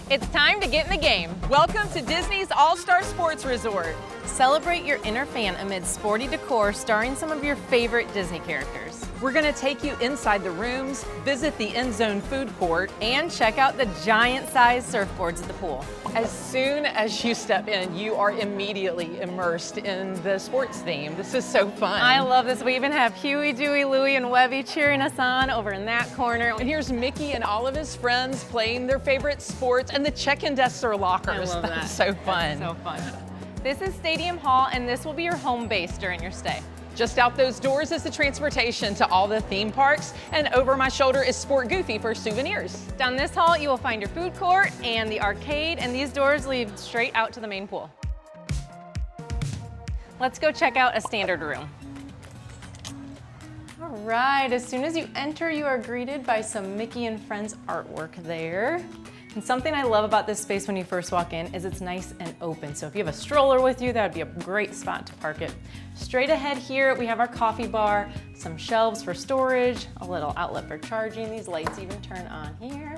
It's time to get in the game. Welcome to Disney's All-Star Sports Resort. Celebrate your inner fan amid sporty decor starring some of your favorite Disney characters. We're going to take you inside the rooms, visit the end zone food court, and check out the giant-sized surfboards at the pool. As soon as you step in, you are immediately immersed in the sports theme. This is so fun. I love this. We even have Huey, Dewey, Louie, and Webby cheering us on over in that corner. And here's Mickey and all of his friends playing their favorite sports, and the check-in desks are lockers. I love that. That's so fun. That's so fun. This is Stadium Hall, and this will be your home base during your stay. Just out those doors is the transportation to all the theme parks, and over my shoulder is Sport Goofy for souvenirs. Down this hall, you will find your food court and the arcade, and these doors lead straight out to the main pool. Let's go check out a standard room. All right, as soon as you enter, you are greeted by some Mickey and Friends artwork there. And something I love about this space when you first walk in is it's nice and open. So if you have a stroller with you, that would be a great spot to park it. Straight ahead here, we have our coffee bar, some shelves for storage, a little outlet for charging. These lights even turn on here.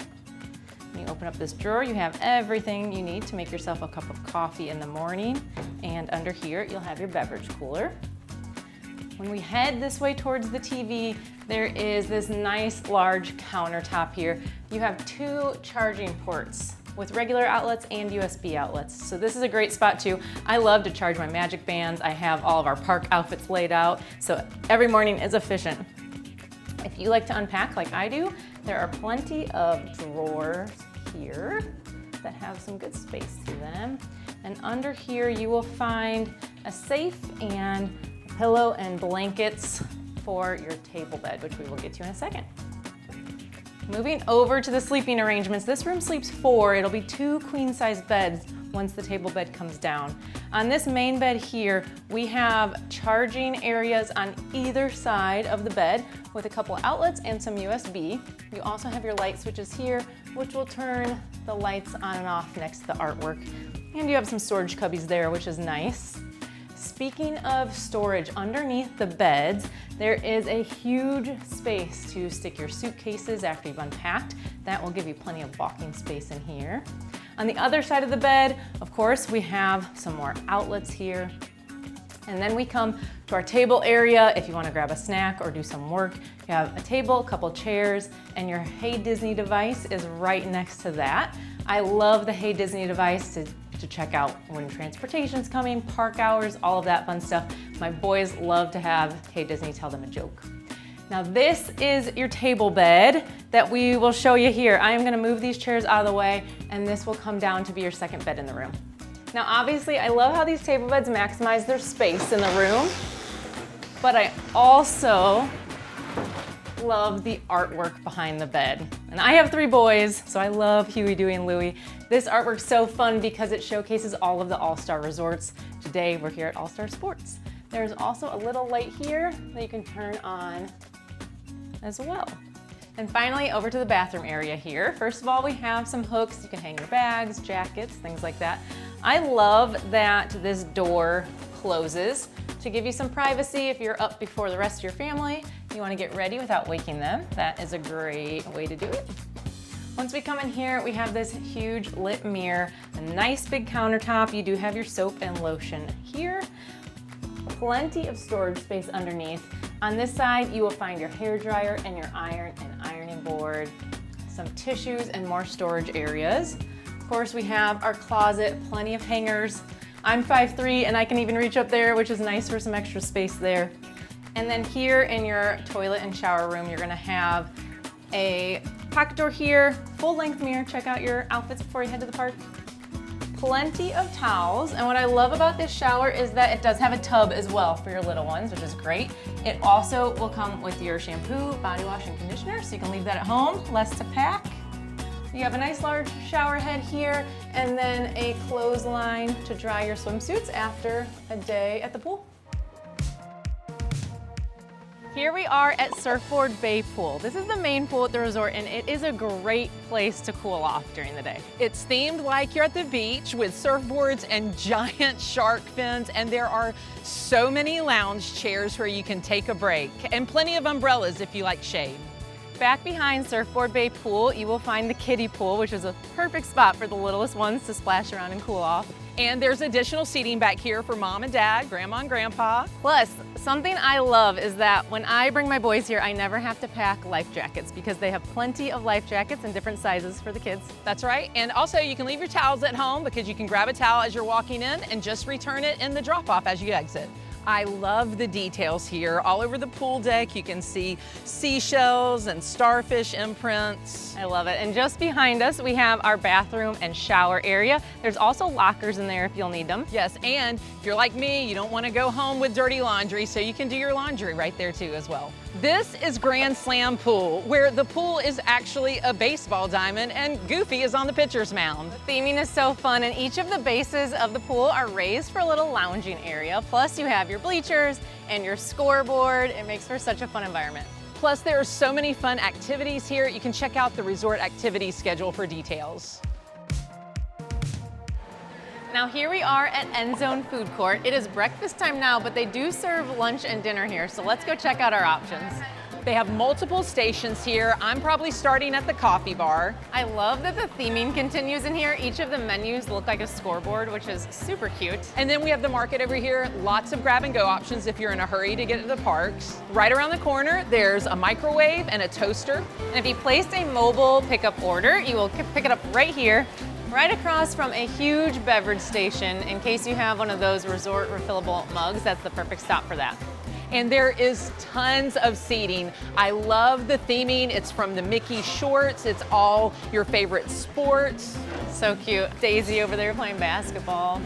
When you open up this drawer, you have everything you need to make yourself a cup of coffee in the morning. And under here, you'll have your beverage cooler. When we head this way towards the TV, there is this nice large countertop here. You have 2 charging ports with regular outlets and USB outlets. So this is a great spot too. I love to charge my magic bands. I have all of our park outfits laid out, so every morning is efficient. If you like to unpack like I do, there are plenty of drawers here that have some good space to them. And under here you will find a safe and pillow and blankets for your table bed, which we will get to in a second. Moving over to the sleeping arrangements, this room sleeps 4. It'll be 2 queen-size beds once the table bed comes down. On this main bed here, we have charging areas on either side of the bed with a couple outlets and some USB. You also have your light switches here, which will turn the lights on and off next to the artwork. And you have some storage cubbies there, which is nice. Speaking of storage, underneath the beds, there is a huge space to stick your suitcases after you've unpacked. That will give you plenty of walking space in here. On the other side of the bed, of course, we have some more outlets here. And then we come to our table area. If you want to grab a snack or do some work, you have a table, a couple chairs, and your Hey Disney device is right next to that. I love the Hey Disney device to check out when transportation's coming, park hours, all of that fun stuff. My boys love to have Hey Disney tell them a joke. Now this is your table bed that we will show you here. I am gonna move these chairs out of the way, and this will come down to be your second bed in the room. Now obviously, I love how these table beds maximize their space in the room, but I also love the artwork behind the bed. And I have 3 boys, so I love Huey, Dewey, and Louie. This artwork's so fun because it showcases all of the All-Star resorts. Today, we're here at All-Star Sports. There's also a little light here that you can turn on as well. And finally, over to the bathroom area here. First of all, we have some hooks. You can hang your bags, jackets, things like that. I love that this door closes to give you some privacy if you're up before the rest of your family. You want to get ready without waking them. That is a great way to do it. Once we come in here, we have this huge lit mirror, a nice big countertop. You do have your soap and lotion here. Plenty of storage space underneath. On this side, you will find your hair dryer and your iron and ironing board, some tissues and more storage areas. Of course, we have our closet, plenty of hangers. I'm 5'3", and I can even reach up there, which is nice for some extra space there. And then here in your toilet and shower room, you're gonna have a pocket door here, full-length mirror. Check out your outfits before you head to the park. Plenty of towels, and what I love about this shower is that it does have a tub as well for your little ones, which is great. It also will come with your shampoo, body wash, and conditioner, so you can leave that at home, less to pack. You have a nice large shower head here, and then a clothesline to dry your swimsuits after a day at the pool. Here we are at Surfboard Bay Pool. This is the main pool at the resort, and it is a great place to cool off during the day. It's themed like you're at the beach with surfboards and giant shark fins, and there are so many lounge chairs where you can take a break, and plenty of umbrellas if you like shade. Back behind Surfboard Bay Pool, you will find the kiddie pool, which is a perfect spot for the littlest ones to splash around and cool off. And there's additional seating back here for mom and dad, grandma and grandpa. Plus, something I love is that when I bring my boys here, I never have to pack life jackets because they have plenty of life jackets in different sizes for the kids. That's right. And also you can leave your towels at home because you can grab a towel as you're walking in and just return it in the drop-off as you exit. I love the details here. All over the pool deck, you can see seashells and starfish imprints. I love it. And just behind us, we have our bathroom and shower area. There's also lockers in there if you'll need them. Yes, and if you're like me, you don't want to go home with dirty laundry, so you can do your laundry right there too as well. This is Grand Slam Pool, where the pool is actually a baseball diamond and Goofy is on the pitcher's mound. The theming is so fun, and each of the bases of the pool are raised for a little lounging area. Plus you have your bleachers and your scoreboard. It makes for such a fun environment. Plus there are so many fun activities here. You can check out the resort activity schedule for details. Now here we are at End Zone Food Court. It is breakfast time now, but they do serve lunch and dinner here, so let's go check out our options. They have multiple stations here. I'm probably starting at the coffee bar. I love that the theming continues in here. Each of the menus look like a scoreboard, which is super cute. And then we have the market over here. Lots of grab and go options if you're in a hurry to get to the parks. Right around the corner, there's a microwave and a toaster. And if you placed a mobile pickup order, you will pick it up right here, right across from a huge beverage station. In case you have one of those resort refillable mugs, that's the perfect stop for that. And there is tons of seating. I love the theming. It's from the Mickey shorts. It's all your favorite sports. So cute. Daisy over there playing basketball.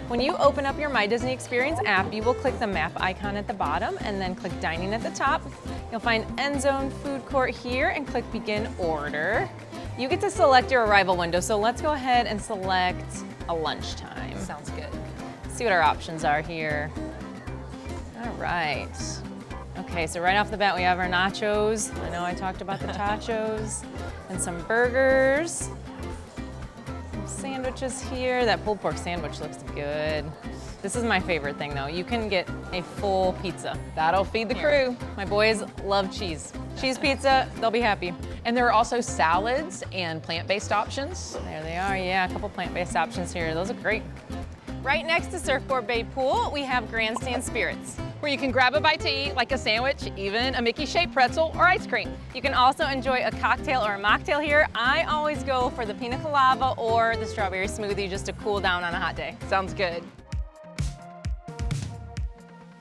When you open up your My Disney Experience app, you will click the map icon at the bottom and then click Dining at the top. You'll find End Zone Food Court here and click Begin Order. You get to select your arrival window, so let's go ahead and select a lunchtime. Sounds good. See what our options are here. All right. Okay, so right off the bat, we have our nachos. I know I talked about the tachos. And some burgers. Some sandwiches here. That pulled pork sandwich looks good. This is my favorite thing though. You can get a full pizza. That'll feed the crew. My boys love cheese. Cheese pizza, they'll be happy. And there are also salads and plant-based options. There they are, yeah, a couple plant-based options here. Those are great. Right next to Surfboard Bay Pool, we have Grandstand Spirits, where you can grab a bite to eat, like a sandwich, even a Mickey-shaped pretzel or ice cream. You can also enjoy a cocktail or a mocktail here. I always go for the pina colada or the strawberry smoothie just to cool down on a hot day. Sounds good.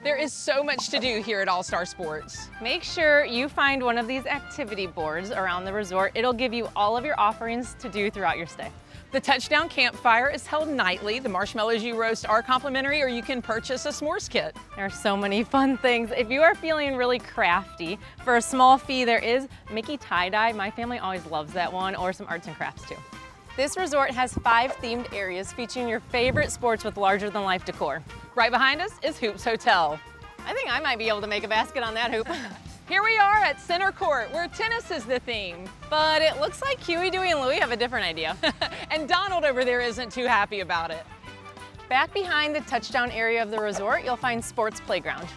There is so much to do here at All Star Sports. Make sure you find one of these activity boards around the resort. It'll give you all of your offerings to do throughout your stay. The Touchdown Campfire is held nightly. The marshmallows you roast are complimentary, or you can purchase a s'mores kit. There are so many fun things. If you are feeling really crafty, for a small fee, there is Mickey tie-dye. My family always loves that one, or some arts and crafts too. This resort has 5 themed areas featuring your favorite sports with larger-than-life decor. Right behind us is Hoops Hotel. I think I might be able to make a basket on that hoop. Here we are at Center Court, where tennis is the theme. But it looks like Huey, Dewey, and Louie have a different idea. And Donald over there isn't too happy about it. Back behind the touchdown area of the resort, you'll find Sports Playground.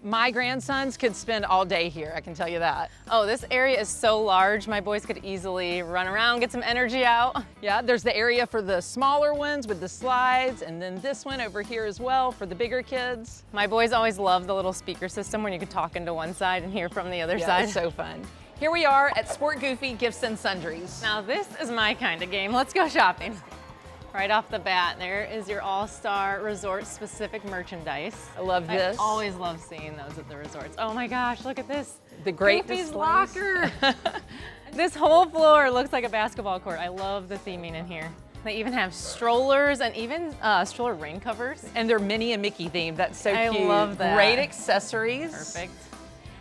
My grandsons could spend all day here, I can tell you that. Oh, this area is so large, my boys could easily run around, get some energy out. Yeah, there's the area for the smaller ones with the slides, and then this one over here as well for the bigger kids. My boys always love the little speaker system when you can talk into one side and hear from the other side. It's so fun. Here we are at Sport Goofy Gifts and Sundries. Now this is my kind of game. Let's go shopping. Right off the bat, there is your All-Star Resort specific merchandise. I love this. I always love seeing those at the resorts. Oh my gosh, look at this. The great Goofy's displays. locker. This whole floor looks like a basketball court. I love the theming in here. They even have strollers and even stroller rain covers. And they're Minnie and Mickey themed. That's so cute. I love that. Great accessories. Perfect.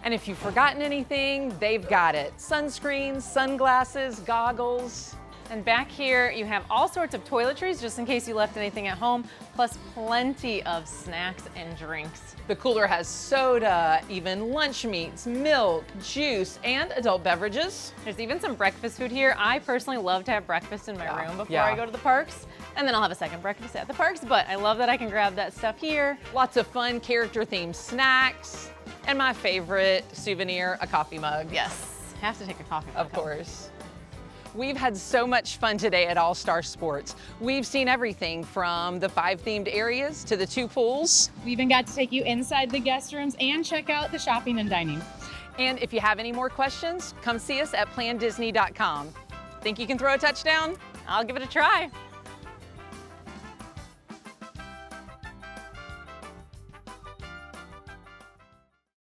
And if you've forgotten anything, they've got it. Sunscreens, sunglasses, goggles. And back here, you have all sorts of toiletries, just in case you left anything at home, plus plenty of snacks and drinks. The cooler has soda, even lunch meats, milk, juice, and adult beverages. There's even some breakfast food here. I personally love to have breakfast in my room before Yeah. I go to the parks, and then I'll have a second breakfast at the parks, but I love that I can grab that stuff here. Lots of fun character-themed snacks, and my favorite souvenir, a coffee mug. Yes. Have to take a coffee. Of course. We've had so much fun today at All Star Sports. We've seen everything from the 5 themed areas to the 2 pools. We even got to take you inside the guest rooms and check out the shopping and dining. And if you have any more questions, come see us at plandisney.com. Think you can throw a touchdown? I'll give it a try.